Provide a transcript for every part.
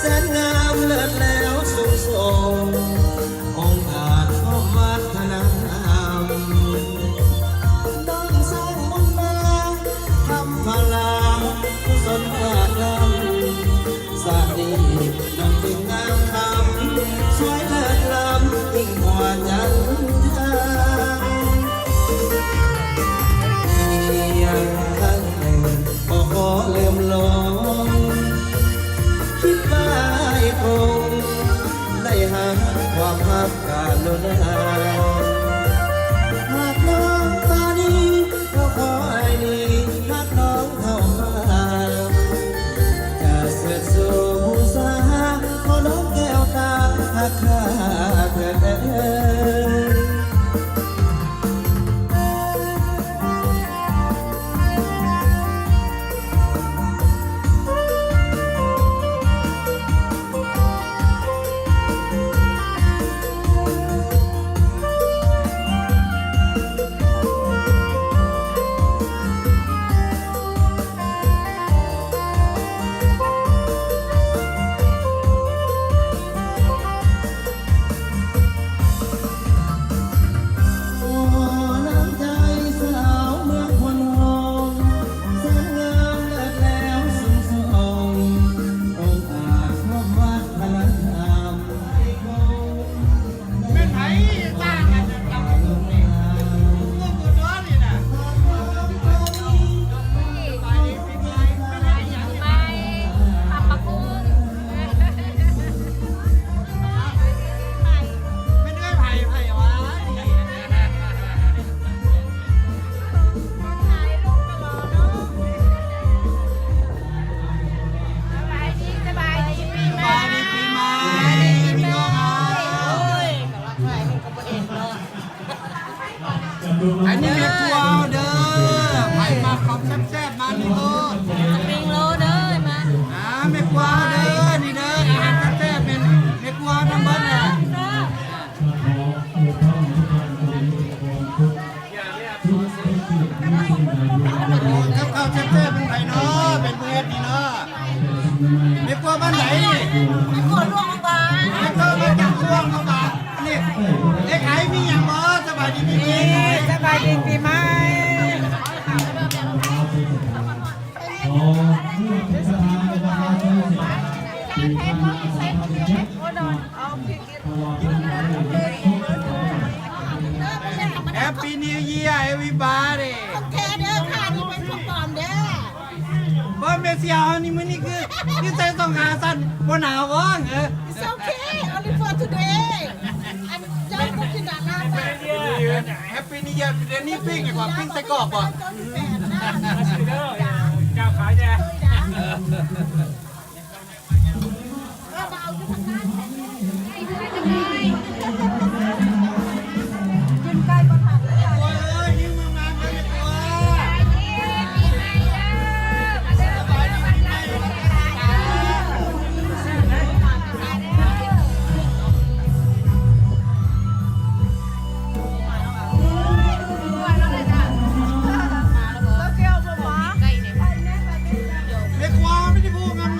แสนงามเลิศแล้วสูงส่งองค์อาจก็วัฒนธรรมต้องสร้างบุญมาทำพลากุศลบารมีสาดีดังเป็นงามคำสวยเลิศล้ำยิ่งกว่ายันทายังครั้งหนึ่งก็ขอลืมลงคิดว่าคงได้หาความรักกันโลดหากน้องตาดีก็ขอให้ดีหากน้องเข้ามาจะเสด็จสู่บูชาขอน้องแก้วตาหากข้าเกิดอันนี้เม็ดกัวเด้อไผ่มาของแซ่บๆมานี่โตสปริงโรลเด้อมาเม็ดกัวเด้อนี่เด้ออาหารแซ่บๆเป็นเม็ดกัวน้ำเบิ้ลน่ะข้าวแซ่บๆเป็นไผ่เนาะเป็นเฮ็ดนี่เนาะเม็ดกัวบ้านไหนนี่ไม่กลัวล่วงบาเม็ดกัวมาจากล่วงเข้ามานี่เด็กไข่มีอย่างบ่สบายดีปีใหม่สบายดีปีใหม่แฮปปี้นิวเยียร์เอวีบาร์ดี้แค่เด้อค่ะนี่เป็นพวกปลอมเด้อบ่เมเซียนี่มื้อนี้คือใส่ต้องหาสั้นบ่หนาวบ่It's okay only for today I'm just looking at that แฮปปี้นิวเยียร์เดี๋ยวนี้ปิ้งดีกว่าปิ้งไส้กรอกบ่เจ้าขายแน่เม็ดกัวไม่ได้พูดงาม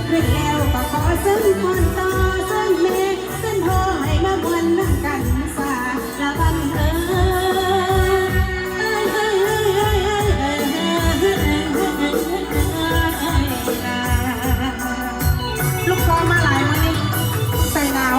เรื่องแล้วก็ขอซึ่งคนต่อซึ่งแม่ซึ่งพ่อให้มาบวนนั่งกันสาละวันลูกคอมาหลายวันนี้ใส่หนาว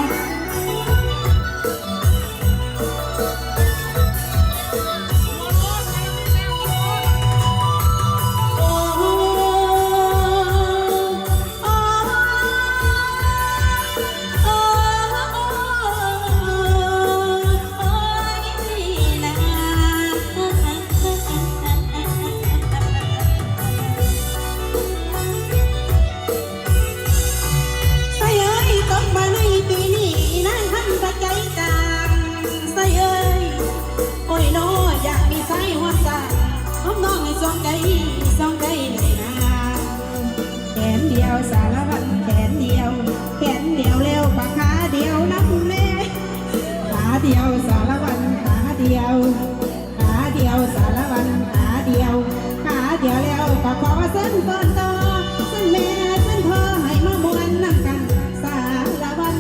สองใจเลยนะแขนเดียวสารวัตรแขนเดียวเร็วปากขาเดียวน้ำเล่ขาเดียวสารวัตรขาเดียวสารวัตรขาเดียวแล้วก็ขอเส้นต้นต่อเส้นแม่เส้นพ่อให้มามวนนั่งกันสารวัตร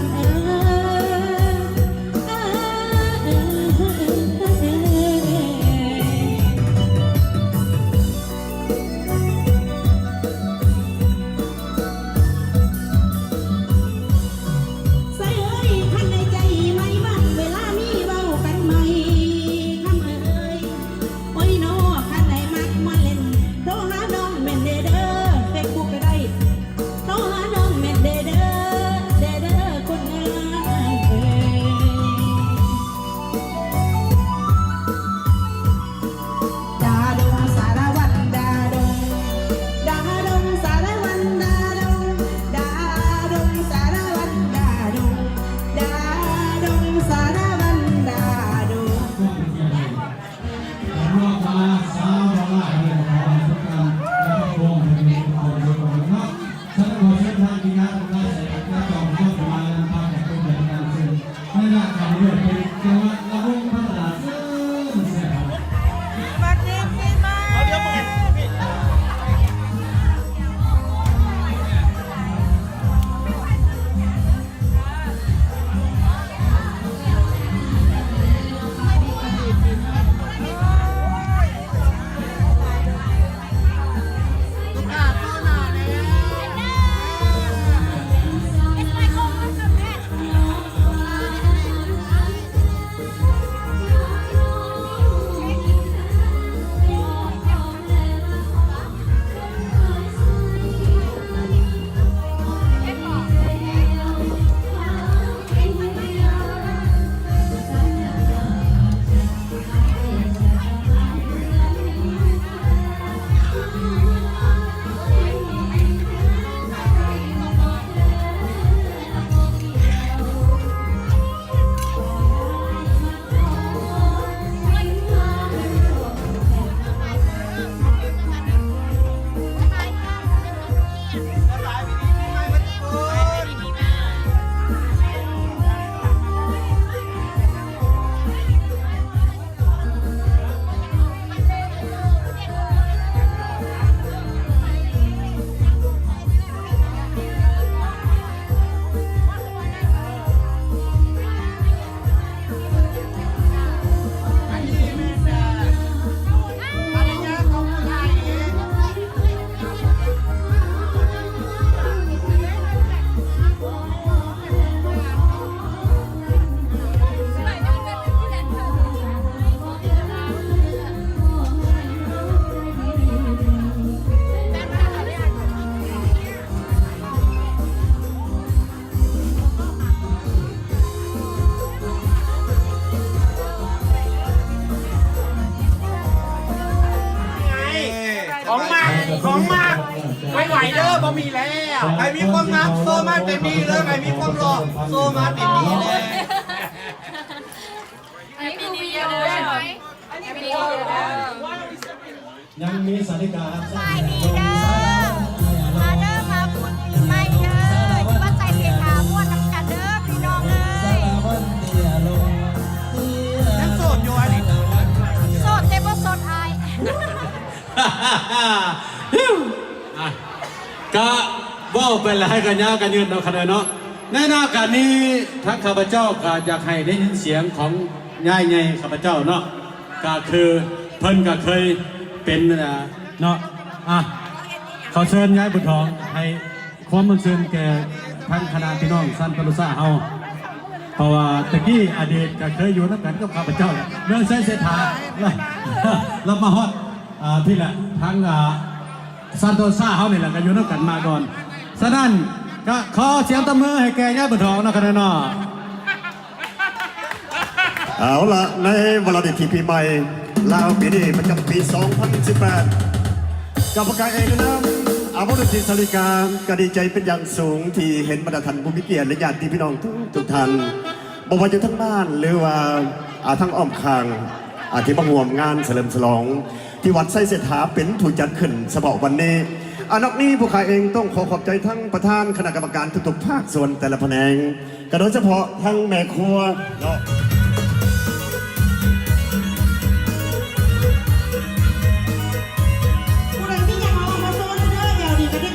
ของมากไม่ไหวเด้อบ่มีแล้วใครมีความงามโซมาเต็มที่เลยใครมีความรอโซมาเต็มที่เลย อันนี้คือวิดีโอใช่ไหมอันนี้วิดีโอยังมีสาริกา ไปดีเด้อมาเด้อมาบุญปีใหม่เด้อที่ว่าใส่เสียขาม้วนน้ำกันเด้อพี่น้องเอ้ยยังโสดอยู่อันนี้ โสดแต่บ่โสดอาย ก็บอก ไปหลายกันยาวกันยืนเอาคะแนนเนาะในหน้าการนี้ทั้งข้าพเจ้าก็อยากให้ได้ยินเสียงของยายใหญ่ข้าพเจ้าเนาะก็คือเพิ่นก็เคยเป็นเนาะขอเชิญยายบุญทองให้ความมันเชิญแก่ทั้งคณะพี่น้องสั้นปรุษาเฮาเพราะว่าตะกี้อดีตก็เคยอยู่นักกันกับข้าพเจ้าเรื่องเส้นเสถาแล้วมาฮอดพี่แหละทั้งซันโตซ่าเขาเนี่ยแหละก็อยู่นักกันมาก่อนฉะนั้นก็ขอเสียงตบมือให้แกย่าบุญทองนะครับน้องเอาละในวันละที่ปีใหม่ลาวปีนี้ประจำปี 2018กับประกาศเองนะอาวุธจิตสลิกาก็ดีใจเป็นอย่างสูงที่เห็นบรรดาท่านผู้มีเกียรติและญาติพี่น้องทุกท่านบอกว่าอยู่ทั้งบ้านหรือว่าทั้งอ้อมคางที่มาห่วมงานเฉลิมฉลองที่วัดไส้เศรษฐาเป็นถูกจัดขึ้นสบวันนี้นอกนี้พวกข้าเองต้องขอบใจทั้งประธานคณะกรรมการทุกๆภาคส่วนแต่ละแผนงก็โดยเฉพาะทั้งแม่ครัวเนาะผู้ใดที่อยากเอามาโซ่เด้อเดี๋ยวดีกันเนี่ย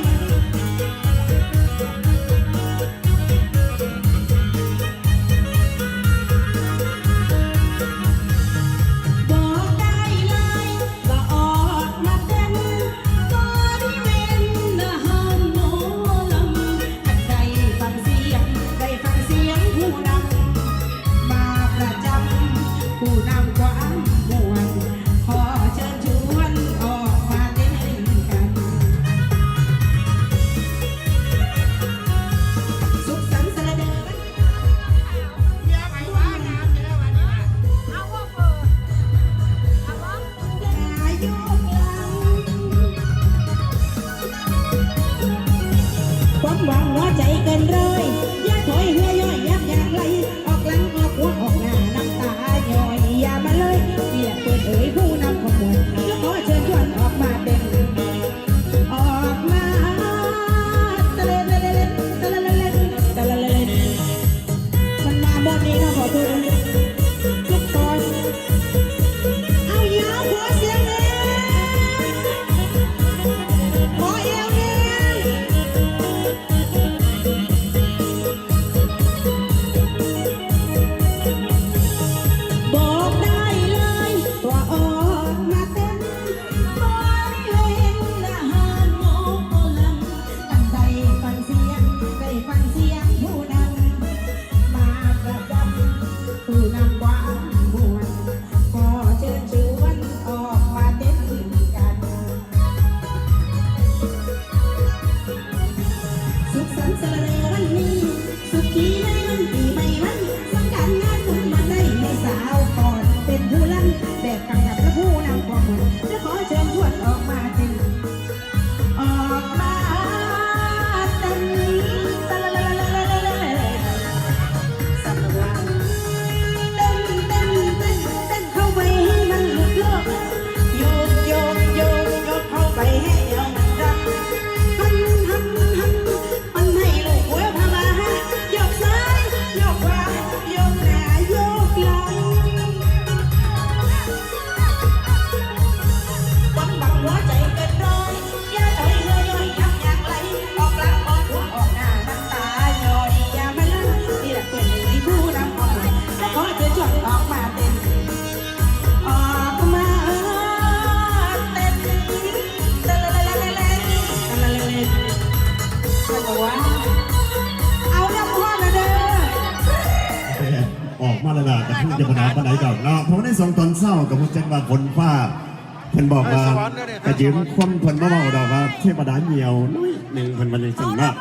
บอกได้เลยว่าออกมาเต้นบริเวณหน้าห้างหมอลำได้ฟังเสียงผู้นำมาประจำผู้นำความมวลขอเชิญชวนออกมาเต้นกันสุขสันต์สรรเสริญอายุความหวังหัวใจเกินร้อยอย่าถอยหัวย่อยยับอย่างไรออกหลังออกหัวออกหน้าน้ำตาย่อยอย่ามาเลยนี่แหละเปิดเผยผู้นำขบวนแล้วขอเชิญชวนออกมาเป็นออกมาตะเลนตะเลนตะเลนตะเลนมันมาบนนี้นะขอดูทุกคนเอายาวหัวเสียงเลยขอเอวเนี่ยบอกได้เลยว่าออกมาเต้นบริเวณหน้าห้างหมอลำตั้งใจฟังเสียงได้ฟังเสียงผู้นำมาประจำผู้นำความมวลขอเชิญชวนออกมาเต้นกัน สุขสันต์สรรเสริญวันนี้สุขีในวันปีใหม่มันสงกรานต์งานบุญมาได้ให้สาวก่อนเป็นผู้ลั่นแบบกำกับและผู้นำความหวังจะขอเชิญชวนออกมาเต้นออกมาเต้นตะละละละละละละสักวันเต้นเต้นเต้นเต้นเข้าไปให้มันหลุดโลกโยกโยกโยกโยกเข้าไปให้เอามันรักหันหันหันมันให้ลูกหัวพามาโยกซ้ายโยกขวาโยกหน้าโยกหลังวันบังหัวใจเกินร้อยอย่าถอยย่อยยับอย่างไรออกหลังออกหัวออกหน้าน้ำตาย่อยอย่ามาเล่นนี่แหละเพื่อนในผู้นำออกมาขอเชิญชวนออกมาเต้นออกมาเต้นตะละละละละตะละละละบอกว่าเอาน้ำพ่อนะเด้อ ออกมาแล้วล่ะแต่เพิ่งจะมาหาปานไหนก่อนเนาะเพราะในสองตอนเศร้ากับคุณแจ็คว่าฝนฟ้าเพิ่นบอกว่ากระยืมคว่ำเพิ่นมาเบาดอกว่าเทพดาเหนียวน้อยหนึ่งเพิ่นวันนี้สั่งมาก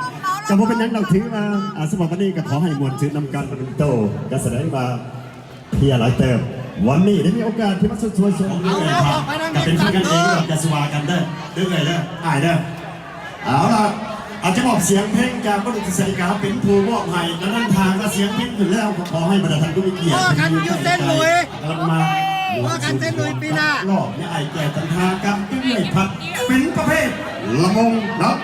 แต่พอเป็นนั้นเราถือมาสมบัติวันนี้ก็ขอให้มวลชื่อนำการเป็นโตก็แสดงมาเพียหลายเติมวันนี้ได้มีโอกาสที่มาช่วยเชิญด้วยครับกับเป็นที่กันเองกับกระสวากันเด้อด้วยไงเด้ออ้ายเด้อเอาล่ะอาจจะบอกเสียงเพลงจากบริษัทสริกาเป็นผู้มอบให้และนั่นทางก็เสียงเพลงถึงแล้วขอให้บรรดาท่านผู้มีเกียรติ กันอยู่เส้นลุย กลับมา ว่ากันเส้นลุยปีหน้า รอบเนี่ยไอ้แก่จันทากับเอื้อยพัดเป็นประเภทละมงเนาะ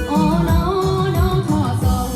โอ้น้องน้องขอส่ง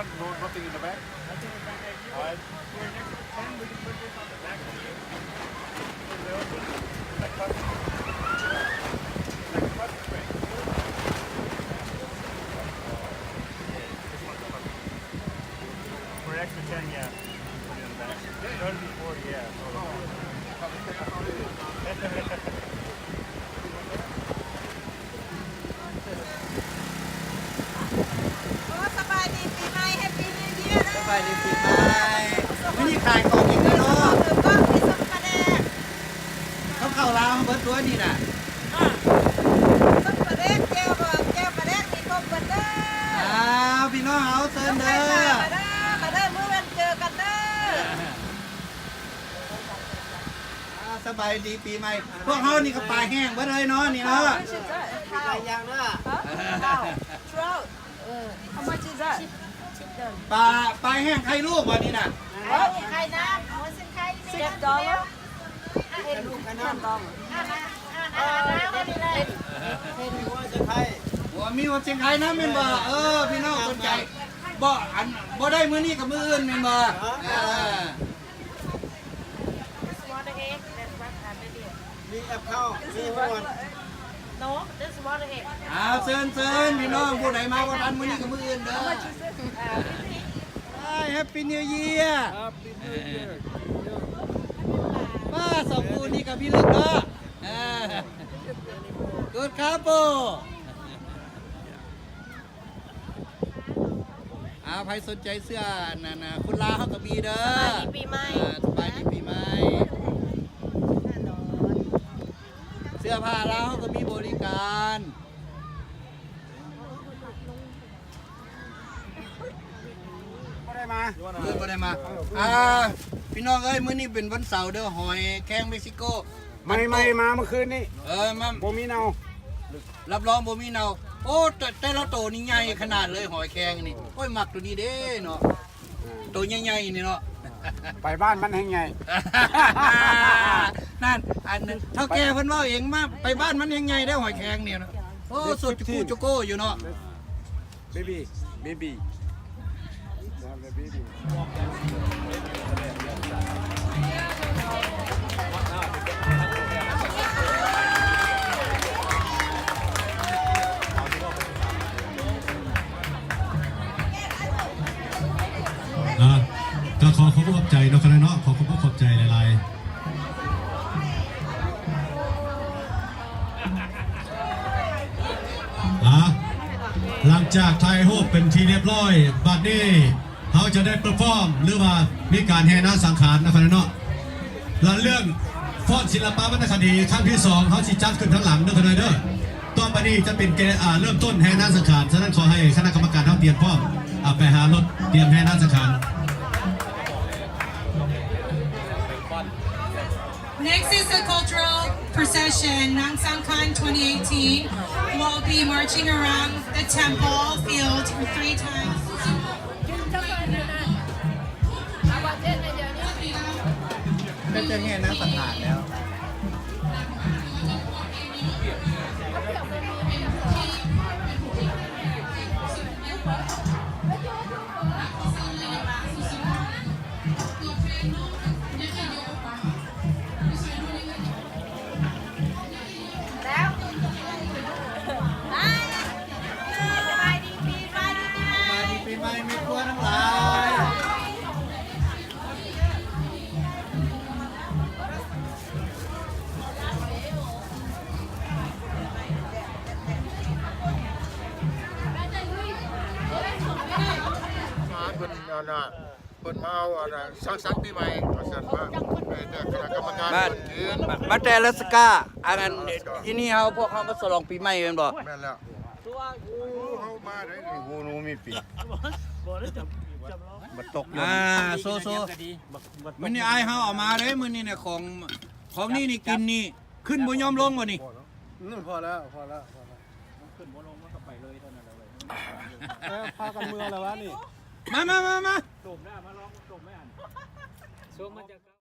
nothing in the back? All right. For an extra 10, yeah. Put it in the back. That'd be 40, yeah.สบายดีปีใหม่แฮปปี้นิวเยียร์ สบายดีปีใหม่ไม่มีขายของอีกแล้วเนาะ ก็มีส้มกระแดก เขาเข้าร้านเบิร์ดตัวนี่น่ะ ส้มกระแดกแก้วกระแดกมีครบหมดเด้อ พี่น้องเอาเซินเด้อ มาเด้อมื้อวันเจอกันเด้อ สบายดีปีใหม่พวกเขานี่ก็ปลาแห้งเบิดเลยเนาะนี่เนาะ ปลายางนะtrout how much is that ปลาแห้งไข่ลูกวันนี้น่ะ ไข่น้ำหัวเส้นไข่$10ลูกกันน้ำดองหัวมีหัวเชียงไข่นะแม่นบ่พี่น้องสนใจบ่ได้มื้อนี้กับมื้ออื่นแม่นบ่มีแอปเข้ามีหมด เซินพี่น้องผู้ใดมาบ่ทันมื้อนี้กับมื้ออื่นเด้อแฮปปี้นิวเยียร์ป้าสองคู่นี่กับพี่ลึกเด้อกูดครับโบใครสนใจเสื้อนั่นน่ะคุณลาเขาก็มีเด้อปีใหม่สบายดีปีใหม่เสื้อผ้าลาเขาก็มีบริการบ่ได้มาพี่น้องเอ้ยมื้อนี้เป็นวันเสาร์เด้อหอยแข้งเม็กซิโก ไม่มาเมื่อคืนนี้ มา โบมีเนา รับรองบ่มีเนาโอ้แต่ละโตนี่ใหญ่ขนาดเลยหอยแครงนี่โอ้ยมักตัวนี้เด้เนาะตัวใหญ่ๆนี่เนาะ ไปบ้านมันให้ไง นั่นอันนึงเท่าแก่เพิ่นเว้าเองมาไปบ้านมันยังไงได้หอยแครงเนี่ยเนาะโอ้สดจุโก้อยู่เนาะ baby baby ก็ขอบใจเนาะคณะเนาะขอบใจหลายๆหลังจากไทยโฮปเป็นทีเรียบร้อยบัดนี้เขาจะได้เปอร์ฟอร์มหรือว่ามีการแห่นาสังขารนะคณะเนาะและเรื่องฟ้อนศิลปะวรรณคดีครั้งที่2เขาสิจัดขึ้นทั้งหลังเด้อคณะเด้อต่อไปนี้จะเป็นเริ่มต้นแห่นาสังขารฉะนั้นขอให้คณะกรรมการเขาเตรียมพร้อมไปหารถเตรียมแห่นาสังขาร Next is the cultural procession. Nang Sangkhan 2018 will be marching around the temple field 3 times. ก็จะแห่น้ำสังหารแล้วปีใหม่ไม่กลัวทั้งหลายคนมาเอาสังสรรค์ปีใหม่เอาเสร็จมาคณะกรรมการ มาแต่ละสกาอันนั้นที่นี่เขาพวกเขามาฉลองปีใหม่เป็นบ่ แม่นแล้วเขามาได้นี่กูนูมีปีมาตกอยู่ โซมื้อนี้อายเฮาเอามาเด้มื้อนี้เนี่ยของนี่กินนี่ขึ้นบ่ยอมลงบ่นี่ นั่นพอแล้วขึ้นบ่ลงมันก็ไปเลยเท่านั้นเลยพากันเมืองแล้ววะนี่ มา โดมหน้ามาลองโดมไม่อ่าน